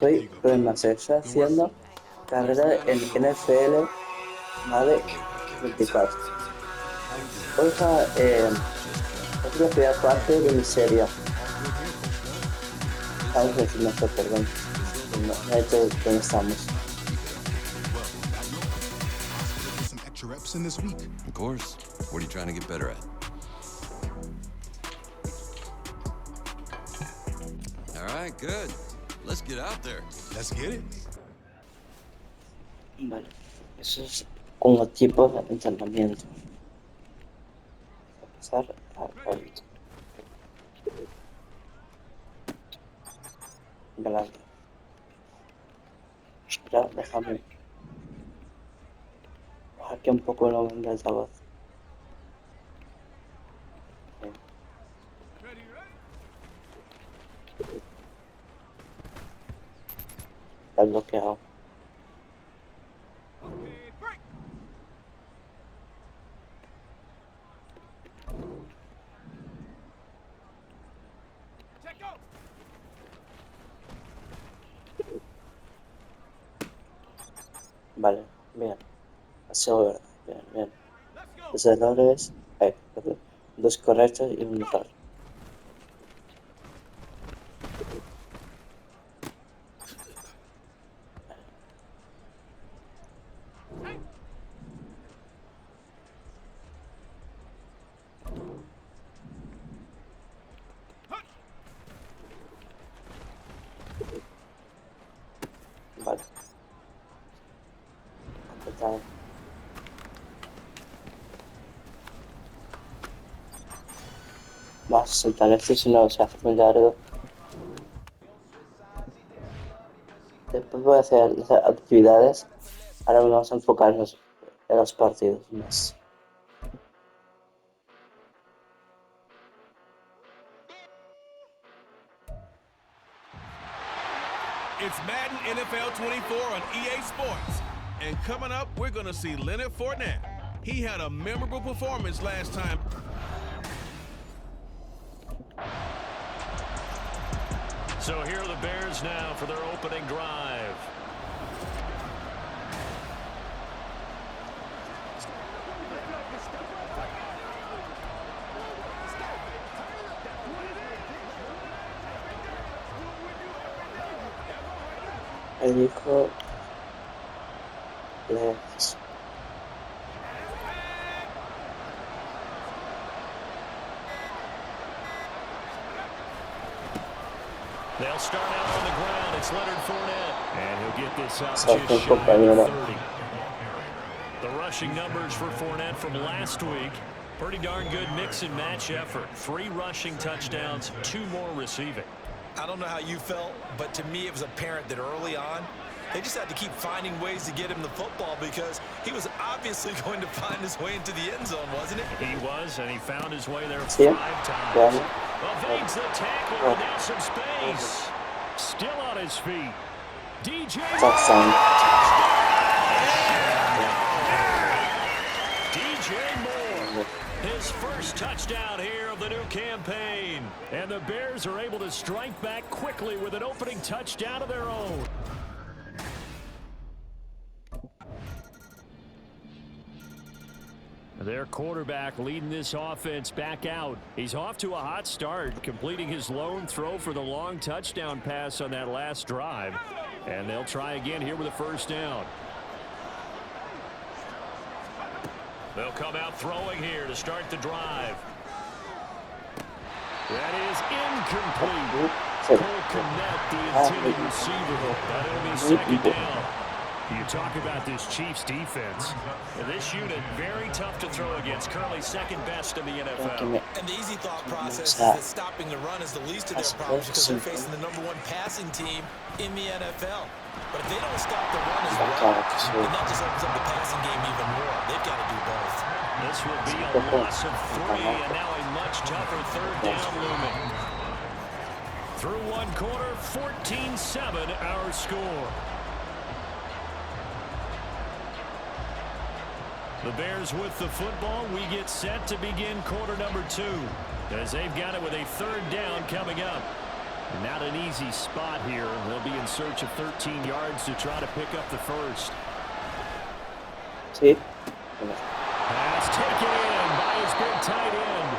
Soy Problemas, estoy haciendo carrera en NFL Made 24. Esta es la primera parte de mi serie. Estamos en el gimnasio, perdón. No sé dónde estamos. Of course. What are you trying to get better at? All right, good. Let's get out there. Let's get it. Vale, eso es como tipo de entrenamiento. Vamos a pasar a ahorita. Galante. Espera, déjame bajar aquí un poco el volumen de altavoz. Está bloqueado. Vale, bien. Así, bien, bien. Los errores, perdón, dos correctos y un error. Vale. Completado. Vamos a soltar esto si no se hace muy largo. Después voy a hacer las actividades. Ahora vamos a enfocarnos en los partidos más. It's Madden NFL 24 on EA Sports. And coming up, we're going to see Leonard Fournette. He had a memorable performance last time. So here are the Bears now for their opening drive. El hijo Lex. They'll start out on the ground. It's Leonard Fournette. And he'll get this out So, just shy of 30. The rushing numbers for Fournette from last week. Pretty darn good mix and match effort. 3 rushing touchdowns, 2 more receiving. I don't know how you felt, but to me it was apparent that early on, they just had to keep finding ways to get him the football because he was obviously going to find his way into the end zone, wasn't it? He was, and he found his way there Yeah. 5 times. Yeah. Evades the tackle, and now some space. Still on his feet. DJ Touchdown. DJ Moore, his first touchdown here of the new campaign. And the Bears are able to strike back quickly with an opening touchdown of their own. Their quarterback leading this offense back out. He's off to a hot start, completing his lone throw for the long touchdown pass on that last drive. And they'll try again here with a first down. They'll come out throwing here to start the drive. That is incomplete. Cole Kmet, the intended receiver. That'll be second down. You talk about this Chiefs defense. This unit, very tough to throw against. Currently second best in the NFL. And the easy thought process is that stopping the run is the least of their problems because they're facing the #1 passing team in the NFL. But if they don't stop the run as well, then that just opens up the passing game even more. They've got to do both. This will be a loss of 3, and now a much tougher third down looming. Through one quarter, 14-7 our score. The Bears with the football. We get set to begin quarter number 2 as they've got it with a third down coming up. And not an easy spot here. They'll be in search of 13 yards to try to pick up the first. Sí. Pass taken in by his big tight end.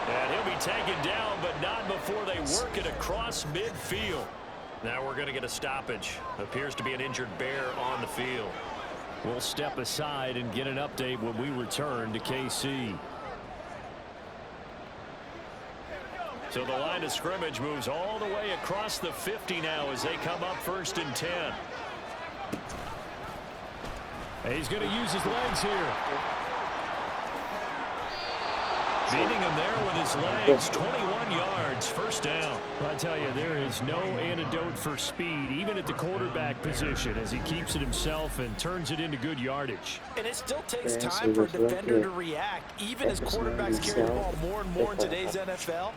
And he'll be taken down, but not before they work it across midfield. Now we're going to get a stoppage. Appears to be an injured bear on the field. We'll step aside and get an update when we return to KC. So the line of scrimmage moves all the way across the 50 now as they come up 1st and 10. And he's going to use his legs here. Beating him there with his legs, 21 yards, 1st down. I tell you, there is no antidote for speed, even at the quarterback position, as he keeps it himself and turns it into good yardage. And it still takes time for a defender to react, even as quarterbacks carry the ball more and more in today's NFL.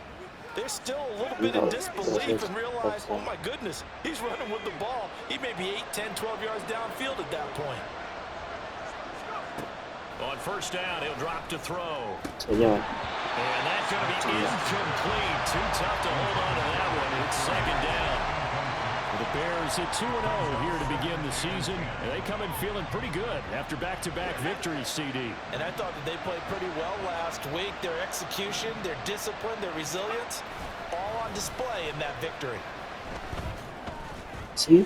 There's still a little bit of disbelief and realize, oh my goodness, he's running with the ball. He may be 8, 10, 12 yards downfield at that point. On 1st down, he'll drop to throw. Señor. And that's going to be incomplete. Too tough to hold on to that one. It's 2nd down. The Bears at 2-0 here to begin the season. And they come in feeling pretty good after back-to-back victories, CD. And I thought that they played pretty well last week. Their execution, their discipline, their resilience, all on display in that victory. Sí.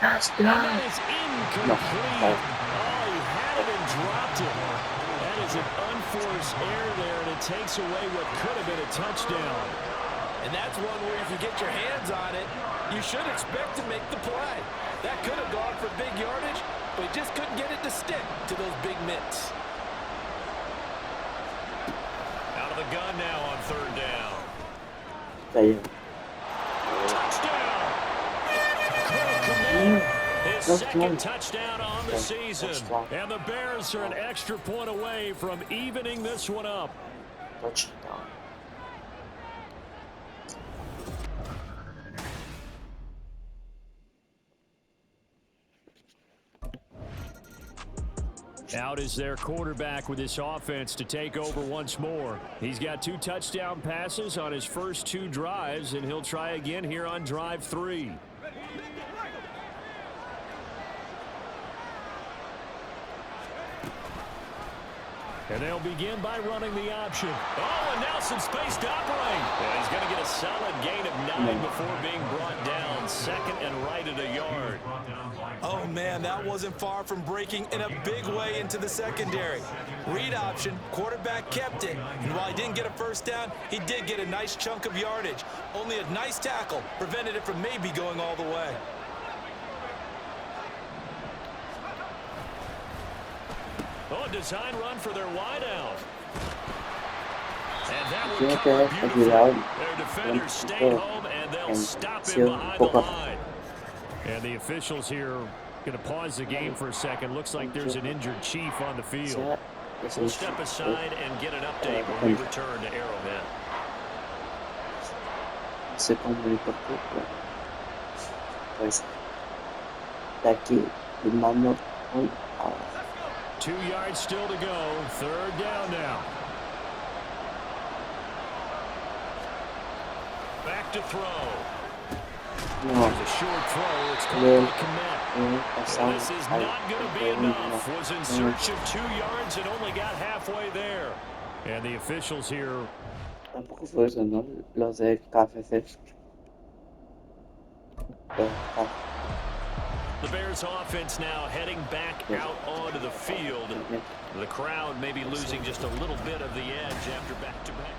And that is incomplete. Oh, he had it and dropped it. That is an unforced error there, and it takes away what could have been a touchdown. And that's one where if you get your hands on it, you should expect to make the play. That could have gone for big yardage, but he just couldn't get it to stick to those big mitts. Out of the gun now on 3rd down. Touchdown! His 2nd touchdown on the season. And the Bears are an extra point away from evening this one up. Touchdown. Out is their quarterback with this offense to take over once more. He's got 2 touchdown passes on his first 2 drives, and he'll try again here on drive 3. And they'll begin by running the option. Oh, and now some space to operate. And he's going to get a solid gain of 9 before being brought down. 2nd and right at a yard. Oh, man, that wasn't far from breaking in a big way into the secondary. Read option, quarterback kept it. And while he didn't get a 1st down, he did get a nice chunk of yardage. Only a nice tackle prevented it from maybe going all the way. Oh, a design run for their wideout. And that will cover beautifully. Their defenders stayed home, and they'll stop him behind the line. And the officials here going to pause the game for a second. Looks like there's an injured Chief on the field. We'll step aside and get an update when we return to Arrowhead. Se pone por poco. Pues de aquí mando hoy a 2 yards still to go. 3rd down now. Back to throw. There's a short throw. It's going to connect. And this is not going to be enough. Was in search of 2 yards and only got halfway there. And the officials here. Tampoco fue eso, ¿no? Los de KFC. The Bears offense now heading back out onto the field. The crowd may be losing just a little bit of the edge after back-to-back.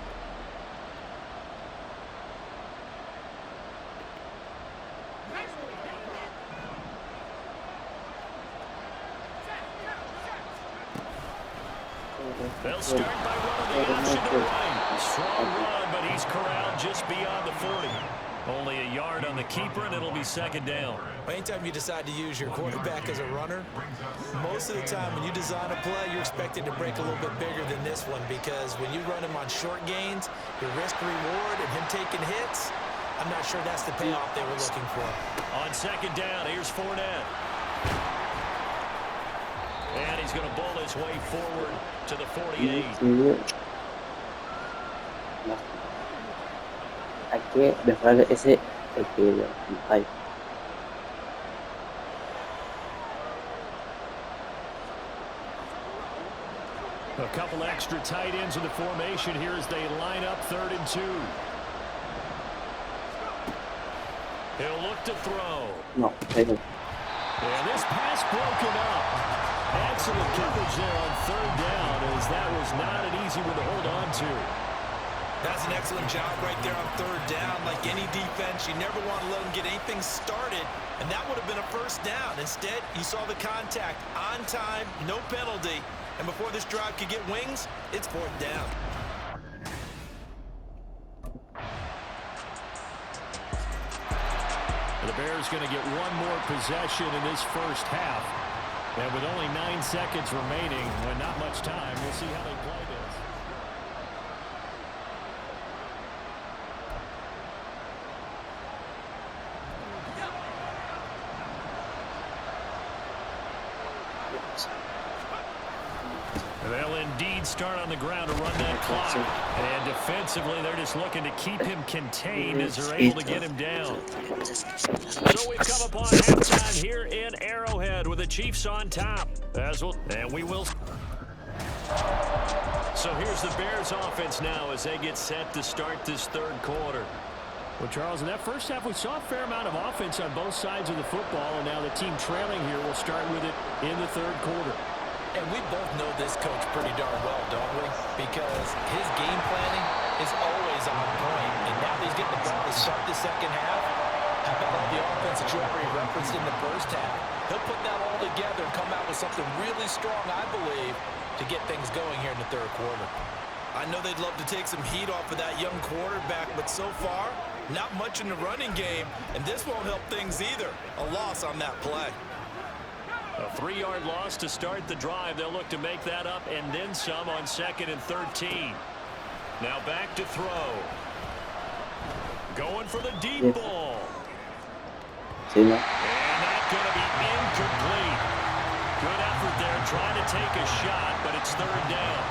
They'll start by running the option to right. Strong run, but he's corralled just beyond the 40. Only a yard on the keeper, and it'll be 2nd down. Anytime you decide to use your quarterback as a runner, most of the time when you design a play, you're expected to break a little bit bigger than this one, because when you run him on short gains, your risk-reward and him taking hits, I'm not sure that's the payoff they were looking for. On 2nd down, here's Fournette. And he's going to bowl his way forward to the 48. que mejorar ese equilibrio. Ahí. A couple extra tight ends in the formation here as they line up 3rd and 2. He'll look to throw. No, no. And this pass broken up. Excellent coverage there on 3rd down, as that was not an easy one to hold on to. That's an excellent job right there on 3rd down. Like any defense, you never want to let them get anything started, and that would have been a 1st down. Instead, you saw the contact on time, no penalty, and before this drive could get wings, it's 4th down. The Bears going to get one more possession in this 1st half. And with only 9 seconds remaining, and not much time, we'll see how they play this. They'll indeed start on the ground to run that clock. And defensively, they're just looking to keep him contained as they're able to get him down. So we've come upon halftime here in Arrowhead with the Chiefs on top. And we will. So here's the Bears offense now as they get set to start this 3rd quarter. Well, Charles, in that 1st half, we saw a fair amount of offense on both sides of the football, and now the team trailing here will start with it in the 3rd quarter. And we both know this coach pretty darn well, don't we? Because his game planning is always on point. And now he's getting the ball to start the 2nd half. How about all the offense that you already referenced in the 1st half? He'll put that all together and come out with something really strong, I believe, to get things going here in the 3rd quarter. I know they'd love to take some heat off of that young quarterback, but so far, not much in the running game. And this won't help things either. A loss on that play. A 3-yard loss to start the drive. They'll look to make that up and then some on 2nd and 13. Now back to throw. Going for the deep ball. And that's going to be incomplete. Good effort there trying to take a shot, but it's 3rd down.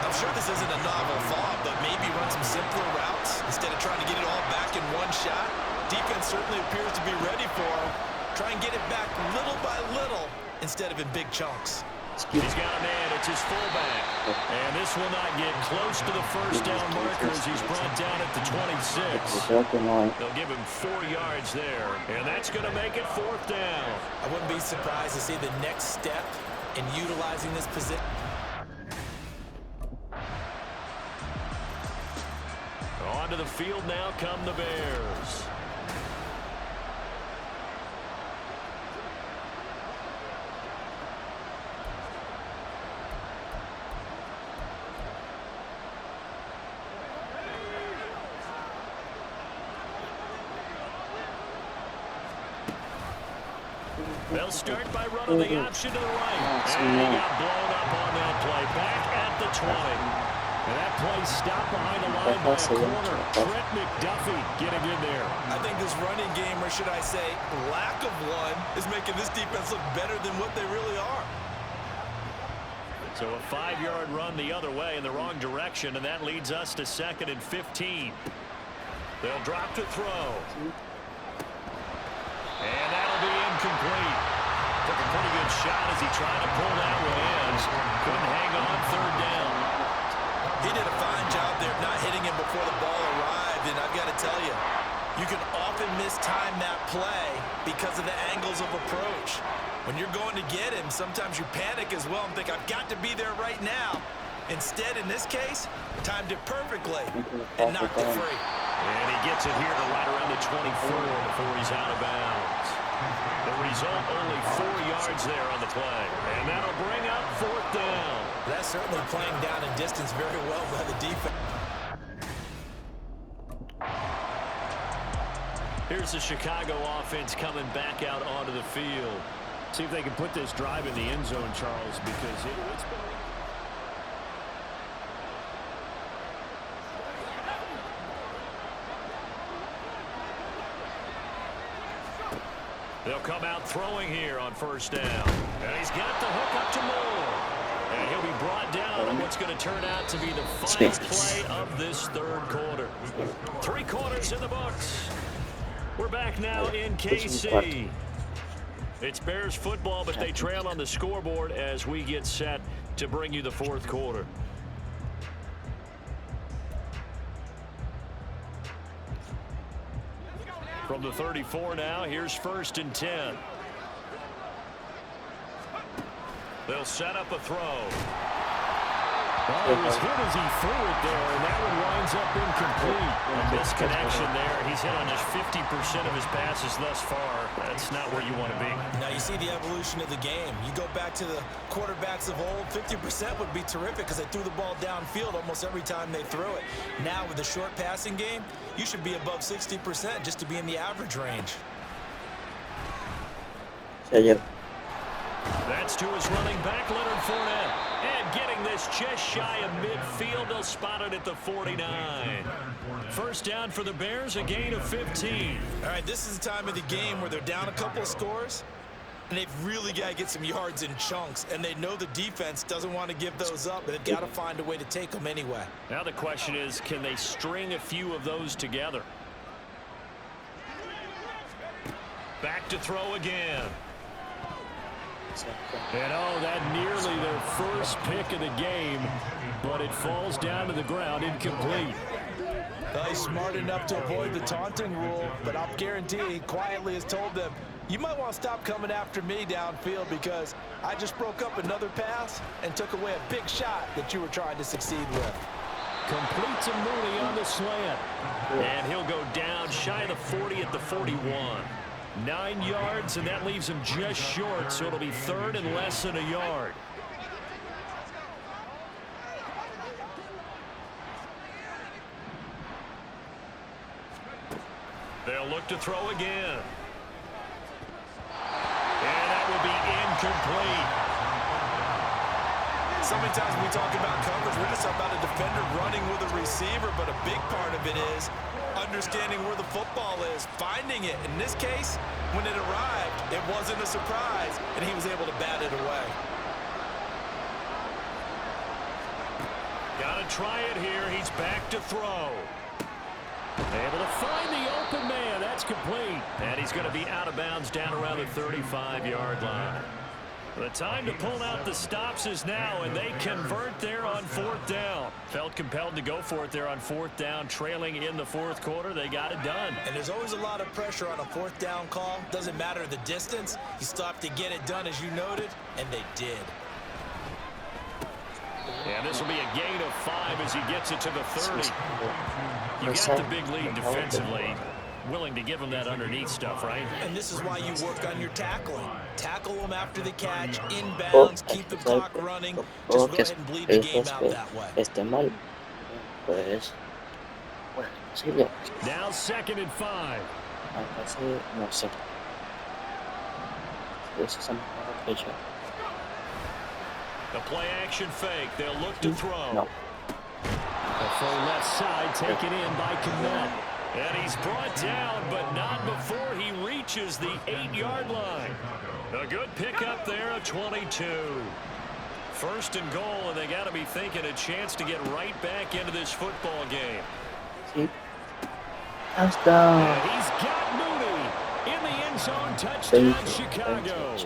I'm sure this isn't a novel thought, but maybe run some simpler routes instead of trying to get it all back in one shot. Defense certainly appears to be ready for him. Try and get it back little by little instead of in big chunks. He's got a man. It's his fullback. And this will not get close to the 1st down marker as he's brought down at the 26. They'll give him 4 yards there. And that's going to make it 4th down. I wouldn't be surprised to see the next step in utilizing this position. Onto the field now come the Bears. They'll start by running the option to the right. And he got blown up on that play. Back at the 20. And that play stopped behind the line by a corner. Trent McDuffie getting in there. I think this running game, or should I say lack of one, is making this defense look better than what they really are. So a 5-yard run the other way in the wrong direction, and that leads us to 2nd and 15. They'll drop to throw. And that'll be incomplete. Took a pretty good shot as he tried to pull that one in. Couldn't hang on 3rd down. He did a fine job there of not hitting him before the ball arrived, and I've got to tell you, you can often mistime that play because of the angles of approach. When you're going to get him, sometimes you panic as well and think, I've got to be there right now. Instead, in this case, timed it perfectly and knocked it free. And he gets it here to right around the 24 before he's out of bounds. The result, only 4 yards there on the play. And that'll bring up 4th down. That's certainly playing down in distance very well by the defense. Here's the Chicago offense coming back out onto the field. See if they can put this drive in the end zone, Charles, because it's been... They'll come out throwing here on 1st down. And he's got the hook up to Moore. And he'll be brought down on what's going to turn out to be the final play of this third quarter. 3 quarters in the books. We're back now in KC. It's Bears football, but they trail on the scoreboard as we get set to bring you the fourth quarter. From the 34 now, here's 1st and 10. They'll set up a throw. Oh, he was hit as he threw it there, and that one winds up incomplete. A misconnection there. He's hit on just 50% of his passes thus far. That's not where you want to be. Now you see the evolution of the game. You go back to the quarterbacks of old, 50% would be terrific because they threw the ball downfield almost every time they threw it. Now with the short passing game, you should be above 60% just to be in the average range. That's to his running back, Leonard Fournette. And getting this just shy of midfield, they'll spot it at the 49. First down for the Bears, a gain of 15. All right, this is the time of the game where they're down a couple of scores, and they've really got to get some yards in chunks, and they know the defense doesn't want to give those up, but they've got to find a way to take them anyway. Now the question is, can they string a few of those together? Back to throw again. And oh, that nearly their first pick of the game, but it falls down to the ground incomplete. Well, he's smart enough to avoid the taunting rule, but I'll guarantee he quietly has told them, you might want to stop coming after me downfield because I just broke up another pass and took away a big shot that you were trying to succeed with. Complete to Mooney on the slant. And he'll go down shy of the 40 at the 41. 9 yards, and that leaves him just short, so it'll be 3rd and less than a yard. They'll look to throw again. And that will be incomplete. So many times when we talk about coverage, we're just about a defender running with a receiver, but a big part of it is understanding where the football is, finding it. In this case, when it arrived, it wasn't a surprise, and he was able to bat it away. Got to try it here. He's back to throw. Able to find the open man. That's complete. And he's going to be out of bounds down around the 35-yard line. The time to pull out the stops is now, and they convert there on 4th down. Felt compelled to go for it there on 4th down, trailing in the 4th quarter. They got it done. And there's always a lot of pressure on a 4th down call. Doesn't matter the distance. You still have to get it done, as you noted, and they did. And this will be a gain of 5 as he gets it to the 30. You got the big lead defensively. Willing to give him that underneath stuff, right? And this is why you work on your tackling. Tackle them after the catch, inbounds, keep the clock running. Just go ahead and bleed the game out that way. Now 2nd and 5. The play action fake. They'll look to throw. The full left side taken in by Kmet. And he's brought down, but not before he reaches the 8-yard line. A good pickup there of 22. 1st and goal, and they got to be thinking a chance to get right back into this football game. Touchdown. And he's got Mooney in the end zone. Touchdown, Chicago.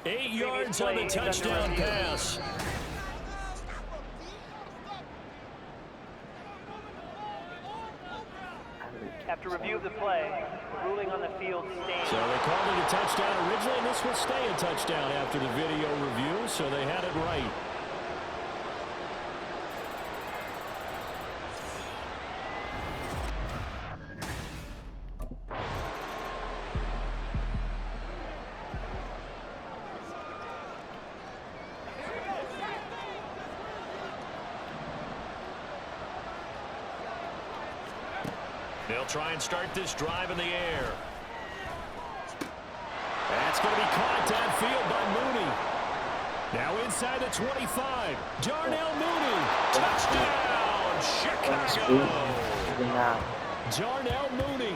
8 yards on the touchdown pass. After review of the play, the ruling on the field stands. So they called it a touchdown originally, and this will stay a touchdown after the video review, so they had it right. They'll try and start this drive in the air. That's going to be caught downfield by Mooney. Now inside the 25. Darnell Mooney. Touchdown, Chicago. Darnell Mooney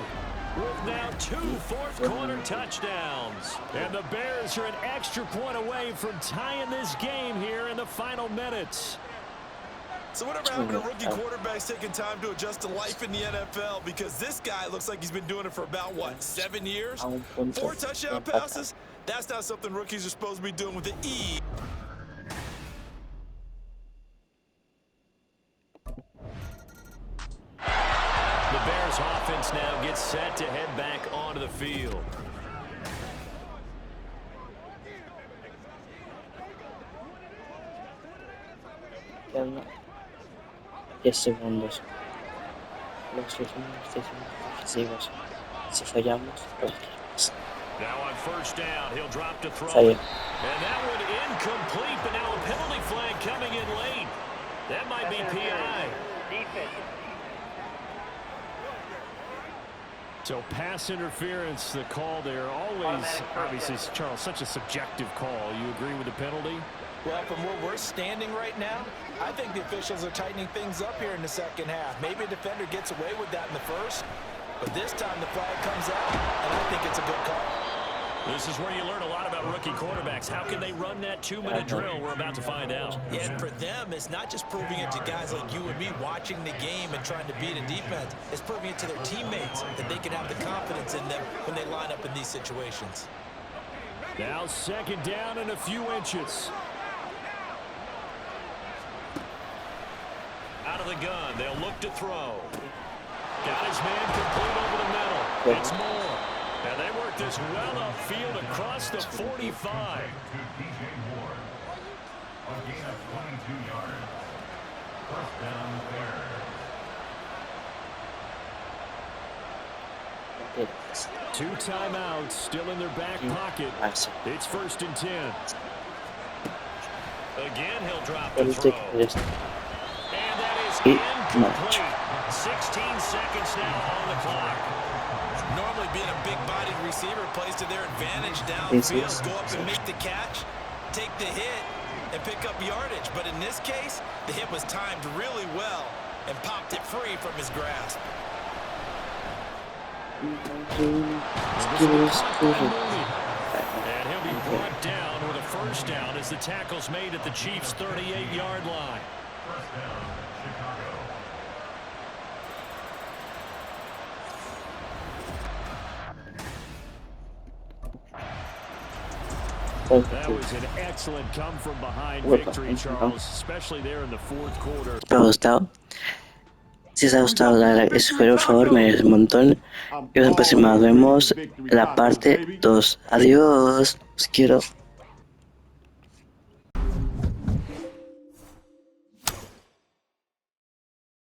with now 2 fourth-quarter touchdowns. And the Bears are an extra point away from tying this game here in the final minutes. So whatever happened to rookie quarterbacks taking time to adjust to life in the NFL? Because this guy looks like he's been doing it for about, what, 7 years? 4 touchdown passes? That's not something rookies are supposed to be doing with the E. The Bears offense now gets set to head back onto the field. 10 segundos. Los ritmos defensivos. Si fallamos, perdemos. Now on first down, he'll drop to throw. Fallé. And that one incomplete, but now a penalty flag coming in late. That might be PI. Defense. So pass interference, the call there. Always, obviously, Charles, such a subjective call. You agree with the penalty? Well, from where we're standing right now, I think the officials are tightening things up here in the second half. Maybe a defender gets away with that in the first, but this time the flag comes out, and I think it's a good call. This is where you learn a lot about rookie quarterbacks. How can they run that 2-minute drill? We're about to find out. And for them, it's not just proving it to guys like you and me watching the game and trying to beat a defense. It's proving it to their teammates that they can have the confidence in them when they line up in these situations. Now second down and a few inches. Out of the gun, they'll look to throw. Got his man complete over the middle. It's more. And they work this well upfield across the 45. Two timeouts still in their back pocket. It's 1st and 10. Again, he'll drop the throw. And that is incomplete. 16 seconds now on the clock. Normally being a big-bodied receiver plays to their advantage downfield. Go up and make the catch, take the hit, and pick up yardage. But in this case, the hit was timed really well and popped it free from his grasp. And he'll be brought down with a first down as the tackle's made at the Chiefs' 38-yard line. That was an excellent come-from-behind victory, Charles, especially there in the fourth quarter. ¿Te ha gustado? Si os ha gustado, espero por favor, me ayudes un montón. Y en la próxima vemos la parte 2. Adiós, os quiero.